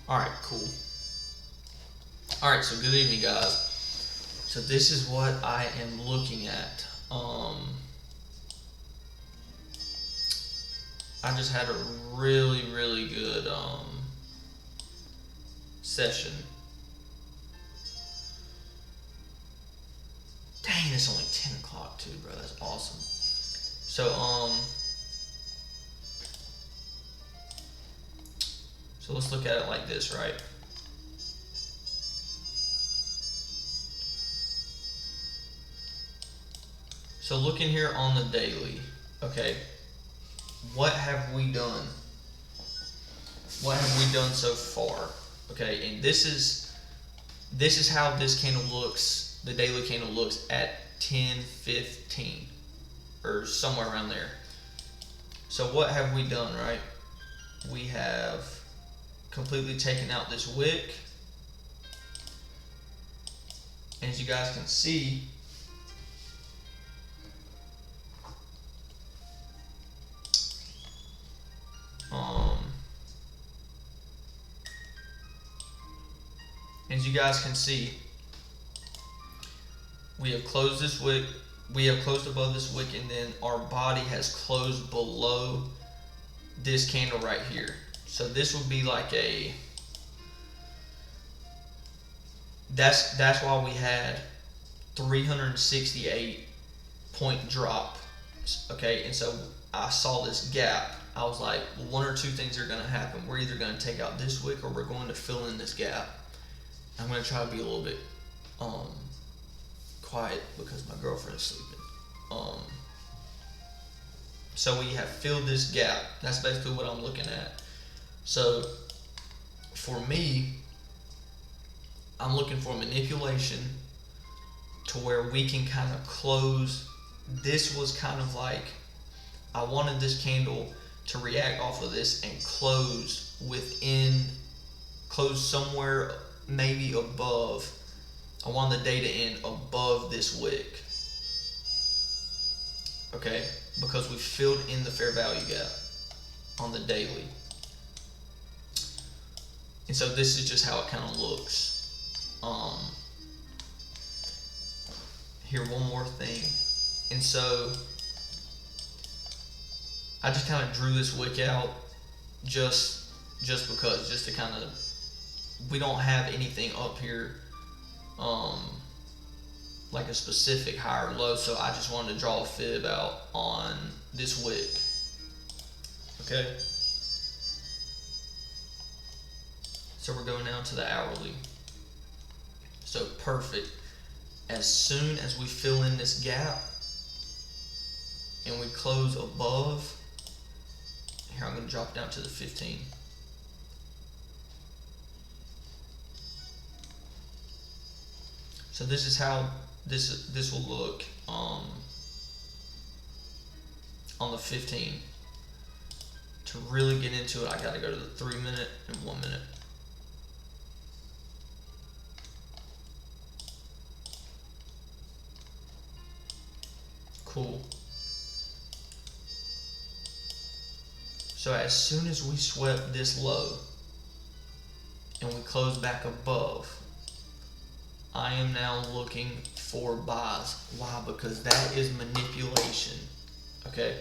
Alright, cool. Alright, so good evening, guys. So this is what I am looking at. I just had a really good session. Dang, it's only 10 o'clock too, bro. That's awesome. So let's look at it like this, right? So looking here on the daily, okay, what have we done? What have we done so far? Okay, and this is how this candle looks. The daily candle looks at 10:15 or somewhere around there. So what have we done, right? We have completely taken out this wick, and as you guys can see, we have closed this wick, we have closed above this wick, and then our body has closed below this candle right here. So this would be like that's why we had 368 point drop. Okay, and so I saw this gap. I was like, one or two things are going to happen. We're either going to take out this wick or we're going to fill in this gap. I'm going to try to be a little bit quiet because my girlfriend's sleeping. So we have filled this gap. That's basically what I'm looking at. So for me, I'm looking for manipulation to where we can kind of close. This was kind of like, I wanted this candle to react off of this and close somewhere maybe above. I want the day to end above this wick. Okay, because we filled in the fair value gap on the daily. And so this is just how it kind of looks. Here, one more thing. And so I just kind of drew this wick out just because, just to kind of, we don't have anything up here like a specific high or low, so I just wanted to draw a fib out on this wick. Okay, so we're going down to the hourly. So perfect. As soon as we fill in this gap and we close above, here I'm going to drop down to the 15. So this is how this will look on the 15. To really get into it, I got to go to the 3 minute and 1 minute. Cool. So as soon as we swept this low and we close back above, I am now looking for buys. Why? Because that is manipulation. Okay,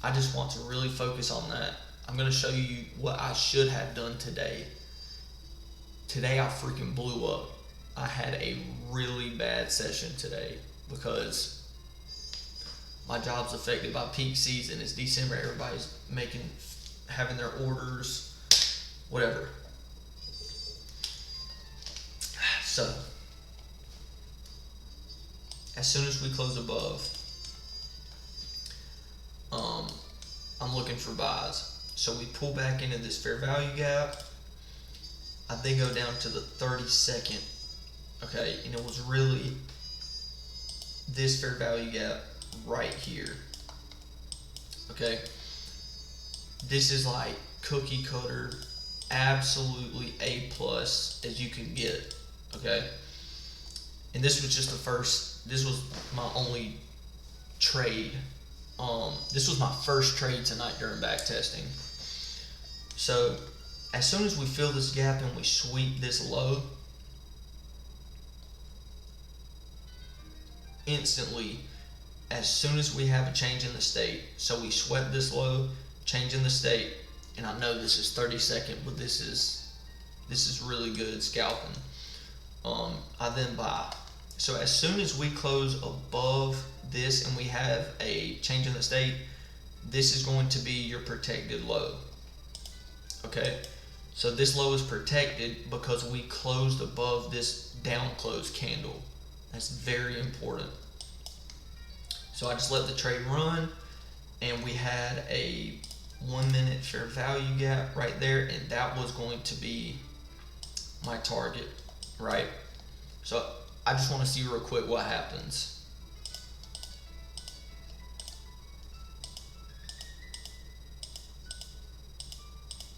I just want to really focus on that. I'm going to show you what I should have done today. Today I freaking blew up. I had a really bad session today because my job's affected by peak season. It's December. Everybody's having their orders, whatever. So as soon as we close above, I'm looking for buys. So we pull back into this fair value gap. I then go down to the 32nd. Okay, and it was really this fair value gap right here. Okay, this is like cookie cutter, absolutely A+ as you can get. Okay, and this was just the first. This was my only trade. This was my first trade tonight during back testing. So as soon as we fill this gap and we sweep this low, instantly, as soon as we have a change in the state, so we swept this low, change in the state, and I know this is 30-second, but this is really good scalping. I then buy. So as soon as we close above this and we have a change in the state, this is going to be your protected low. Okay, so this low is protected because we closed above this down close candle. That's very important. So I just let the trade run, and we had a 1 minute fair value gap right there, and that was going to be my target, right? So I just want to see real quick what happens.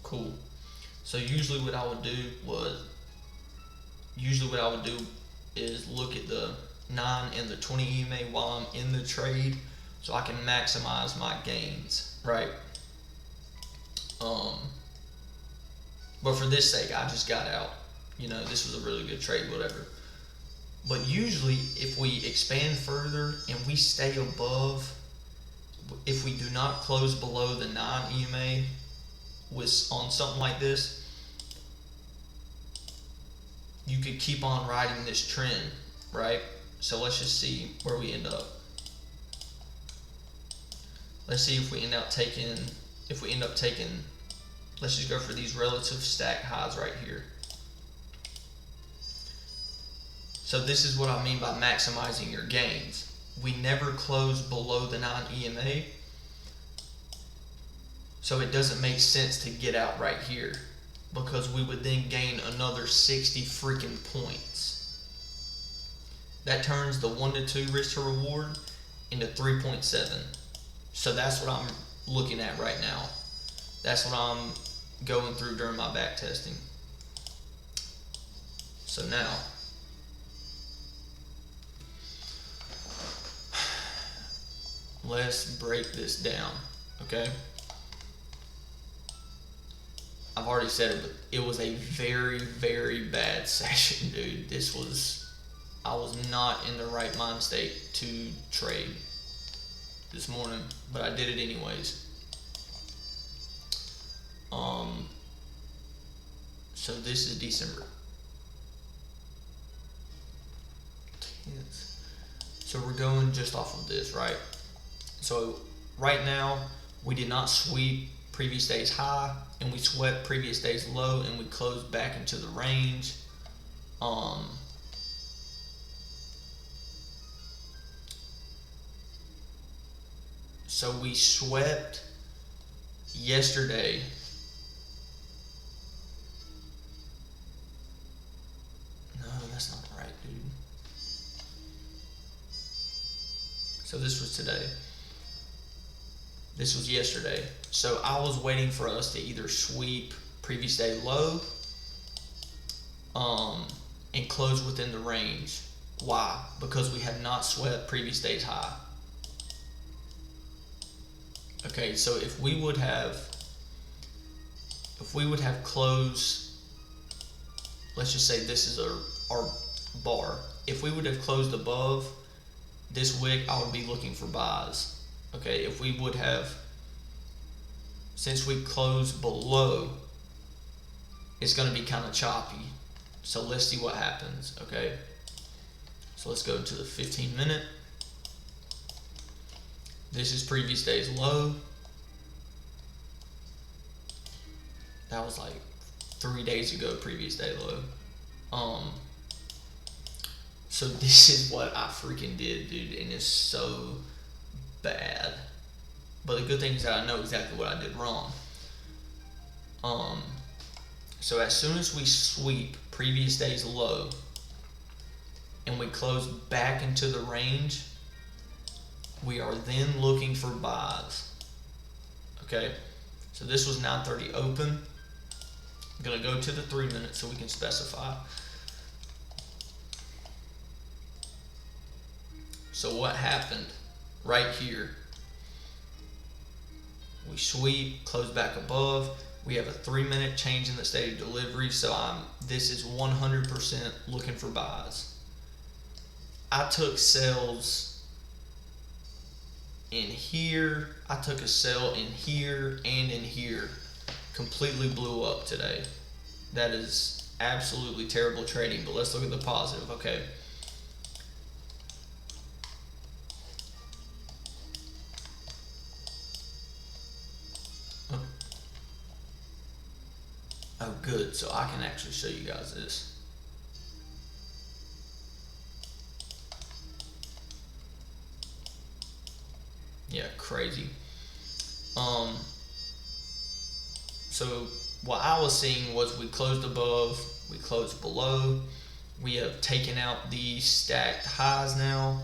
Cool. So usually what I would do is look at the 9 and the 20 EMA while I'm in the trade, so I can maximize my gains, right? But for this sake, I just got out. You know, this was a really good trade, whatever. But usually, if we expand further and we stay above, if we do not close below the 9 EMA on something like this, you could keep on riding this trend, right? So let's just see where we end up. Let's see if we end up taking, let's just go for these relative stack highs right here. So this is what I mean by maximizing your gains. We never close below the 9 EMA, so it doesn't make sense to get out right here, because we would then gain another 60 freaking points. That turns the 1 to 2 risk to reward into 3.7. So that's what I'm looking at right now. That's what I'm going through during my back testing. So now, let's break this down, okay? I've already said it, but it was a very, very bad session, dude. I was not in the right mind state to trade this morning, but I did it anyways. So this is December 10th. So we're going just off of this, right? So right now, we did not sweep previous day's high, and we swept previous day's low, and we closed back into the range. So we swept yesterday. No, that's not right, dude. So this was today. This was yesterday. So I was waiting for us to either sweep previous day low and close within the range. Why? Because we had not swept previous day's high. Okay, so if we would have closed, let's just say this is our bar. If we would have closed above this wick, I would be looking for buys. Okay, if we would have, since we closed below, it's going to be kind of choppy. So let's see what happens, okay? So let's go to the 15 minute. This is previous day's low. That was like 3 days ago, previous day low. So this is what I freaking did, dude, and it's so bad. But the good thing is that I know exactly what I did wrong. So as soon as we sweep previous day's low and we close back into the range, we are then looking for buys. Okay, so this was 9:30 open. I'm gonna go to the 3 minutes so we can specify. So what happened right here? We sweep, close back above. We have a 3-minute change in the state of delivery, so this is 100% looking for buys. I took sells in here, I took a sell in here and in here. Completely blew up today. That is absolutely terrible trading, but let's look at the positive, okay? Oh, good, so I can actually show you guys this. Yeah, crazy. So what I was seeing was we closed above, we closed below, we have taken out the stacked highs now,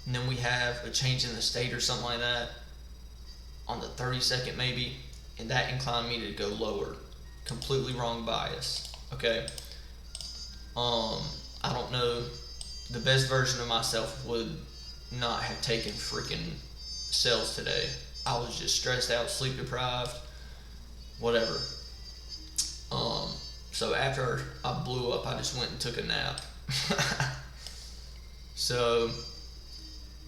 and then we have a change in the state or something like that on the 30-second maybe, and that inclined me to go lower. Completely wrong bias. Okay. I don't know. The best version of myself would not have taken freaking sells today. I was just stressed out, sleep deprived, whatever. So after I blew up, I just went and took a nap. So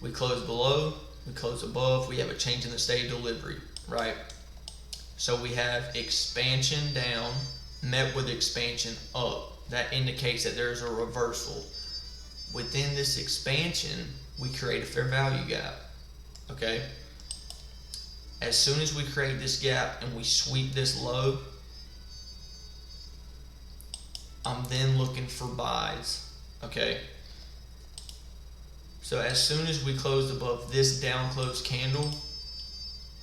we closed below, we closed above, we have a change in the state of delivery, right? So we have expansion down met with expansion up. That indicates that there's a reversal. Within this expansion, we create a fair value gap. Okay? As soon as we create this gap and we sweep this low, I'm then looking for buys. Okay? So as soon as we closed above this down close candle,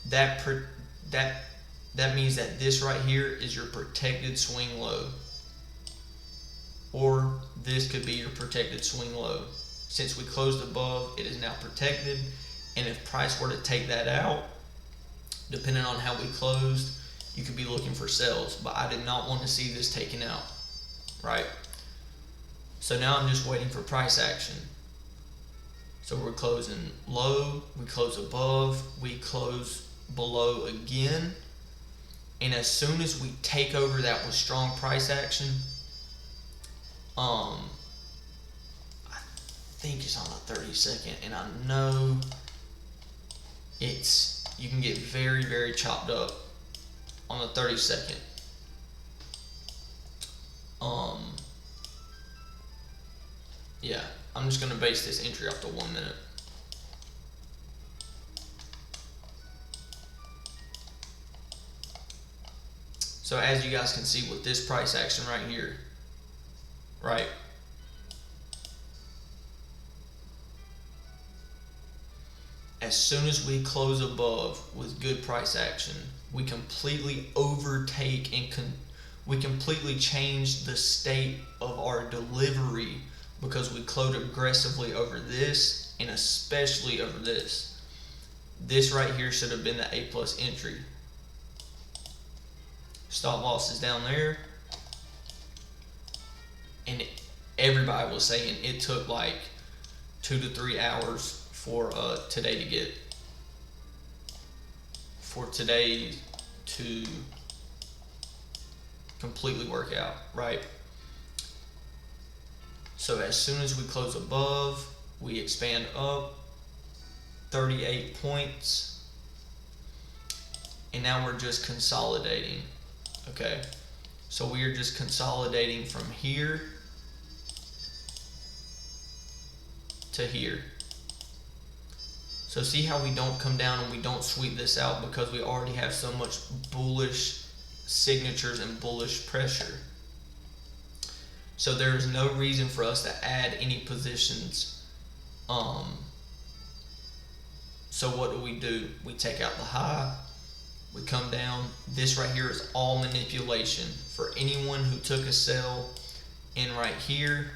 that means that this right here is your protected swing low. Or this could be your protected swing low. Since we closed above, it is now protected. And if price were to take that out, depending on how we closed, you could be looking for sells. But I did not want to see this taken out, right? So now I'm just waiting for price action. So we're closing low, we close above, we close below again. And as soon as we take over that with strong price action, I think it's on the 30-second, and I know you can get very, very chopped up on the 30-second. Yeah, I'm just gonna base this entry off the 1 minute. So as you guys can see with this price action right here, right? As soon as we close above with good price action, we completely overtake and we completely change the state of our delivery because we closed aggressively over this and especially over this. This right here should have been the A+ entry. Stop loss is down there. And everybody was saying it took like 2 to 3 hours for Tueday to get, for Tueday to completely work out, right? So as soon as we close above, we expand up 38 points, and now we're just consolidating. Okay, so we are just consolidating from here to here. So see how we don't come down and we don't sweep this out because we already have so much bullish signatures and bullish pressure. So there is no reason for us to add any positions. So what do? We take out the high, we come down. This right here is all manipulation. For anyone who took a sell in right here,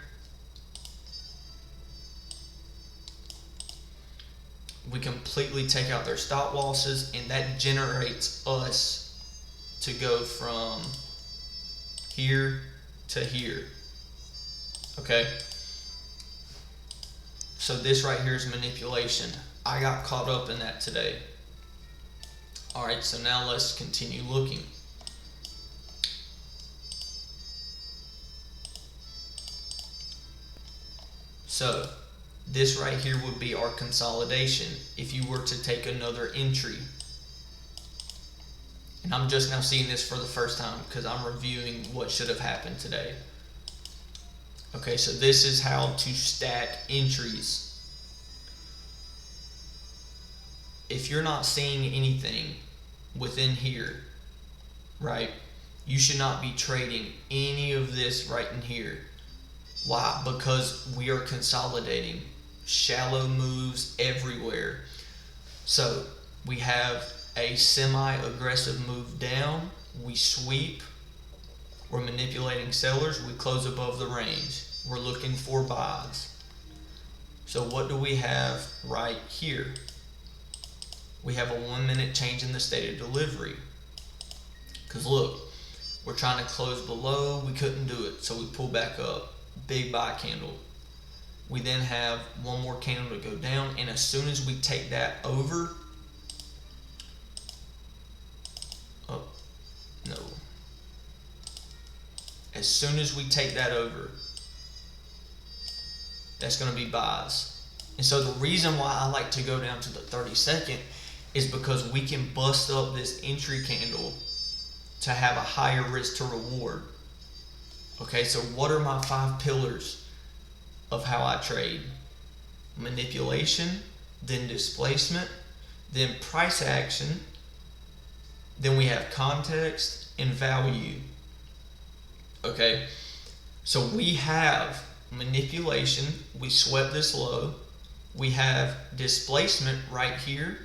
we completely take out their stop losses, and that generates us to go from here to here. Okay, so this right here is manipulation. I got caught up in that today. Alright, so now let's continue looking. So this right here would be our consolidation if you were to take another entry. And I'm just now seeing this for the first time because I'm reviewing what should have happened today. Okay, so this is how to stack entries. If you're not seeing anything within here, right, you should not be trading any of this right in here. Why? Because we are consolidating. Shallow moves everywhere. So we have a semi-aggressive move down. We sweep. We're manipulating sellers. We close above the range. We're looking for buys. So what do we have right here? We have a 1 minute change in the state of delivery. Because look, we're trying to close below. We couldn't do it. So we pull back up. Big buy candle. We then have one more candle to go down. And as soon as we take that over, oh, no. As soon as we take that over, that's going to be buys. And so the reason why I like to go down to the 30-second is because we can bust up this entry candle to have a higher risk to reward. Okay, so what are my 5 pillars of how I trade? Manipulation, then displacement, then price action, then we have context and value. Okay, so we have manipulation, we swept this low, we have displacement right here.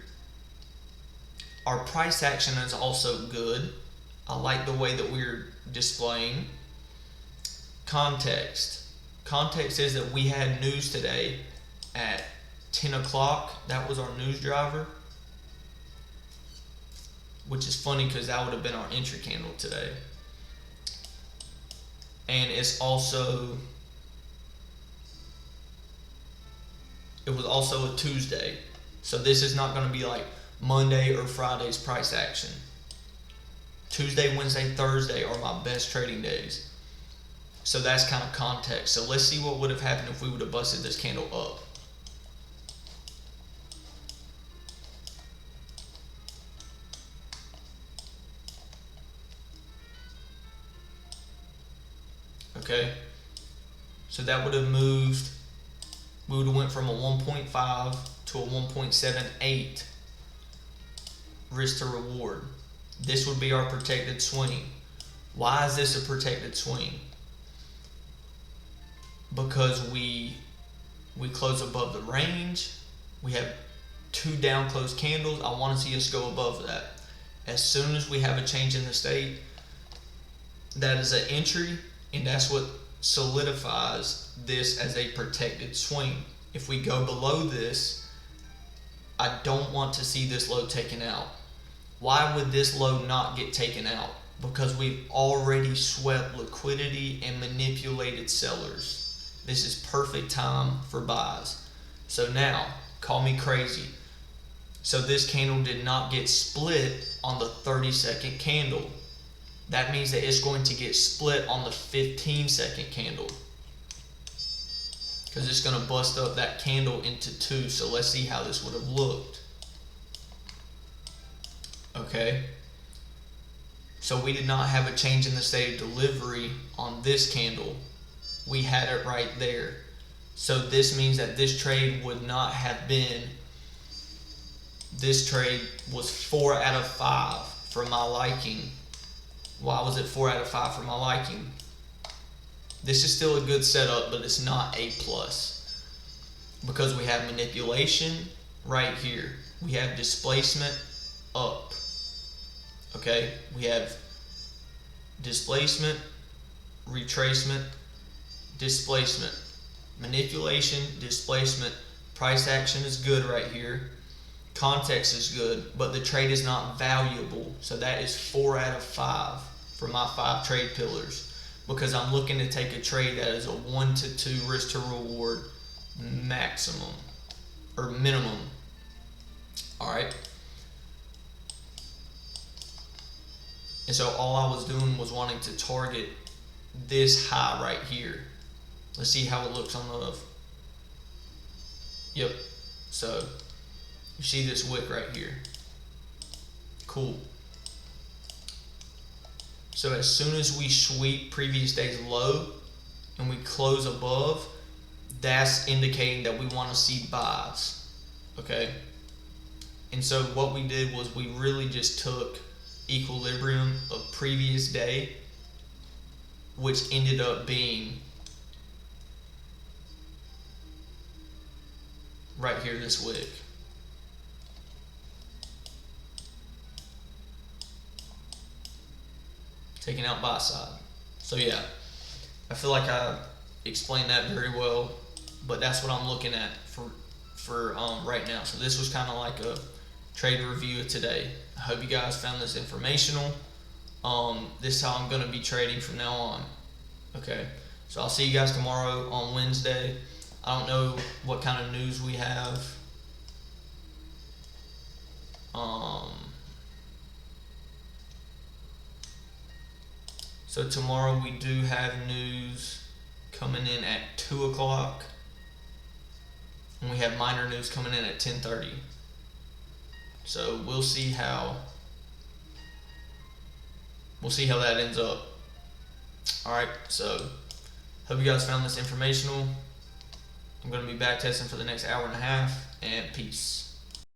Our price action is also good. I like the way that we're displaying. Context. Context is that we had news today at 10 o'clock. That was our news driver. Which is funny because that would have been our entry candle today. And it's also, it was also a Tuesday. So this is not going to be like Monday or Friday's price action. Tuesday, Wednesday, Thursday are my best trading days. So that's kind of context. So let's see what would have happened if we would have busted this candle up. Okay, so that would have moved, we would have went from a 1.5 to a 1.78 risk to reward. This would be our protected swing. Why is this a protected swing? Because we close above the range. We have 2 down close candles. I want to see us go above that. As soon as we have a change in the state, that is an entry, and that's what solidifies this as a protected swing. If we go below this, I don't want to see this low taken out. Why would this low not get taken out? Because we've already swept liquidity and manipulated sellers. This is perfect time for buys. So now, call me crazy. So this candle did not get split on the 30-second candle. That means that it's going to get split on the 15-second candle. Because it's going to bust up that candle into 2. So let's see how this would have looked. Okay. So we did not have a change in the state of delivery on this candle. We had it right there. So this means that this trade would not have been, this trade was 4 out of 5 for my liking. Why was it 4 out of 5 for my liking? This is still a good setup, but it's not A+. Because we have manipulation right here. We have displacement up. Okay, we have displacement, retracement, displacement, manipulation, displacement, price action is good right here. Context is good, but the trade is not valuable. So that is 4 out of 5 for my 5 trade pillars, because I'm looking to take a trade that is a 1 to 2 risk to reward maximum or minimum. All right. And so all I was doing was wanting to target this high right here. Let's see how it looks on the Yep. So you see this wick right here. Cool. So as soon as we sweep previous day's low and we close above, that's indicating that we want to see buys. Okay. And so what we did was we really just took equilibrium of previous day, which ended up being right here, this wick. Taking out buy side. So yeah, I feel like I explained that very well, but that's what I'm looking at for right now. So this was kind of like a trade review of today. I hope you guys found this informational. This is how I'm going to be trading from now on. Okay, so I'll see you guys tomorrow on Wednesday. I don't know what kind of news we have. So tomorrow we do have news coming in at 2 o'clock. And we have minor news coming in at 10:30. So we'll see how that ends up. Alright, so hope you guys found this informational. I'm going to be back testing for the next hour and a half, and peace.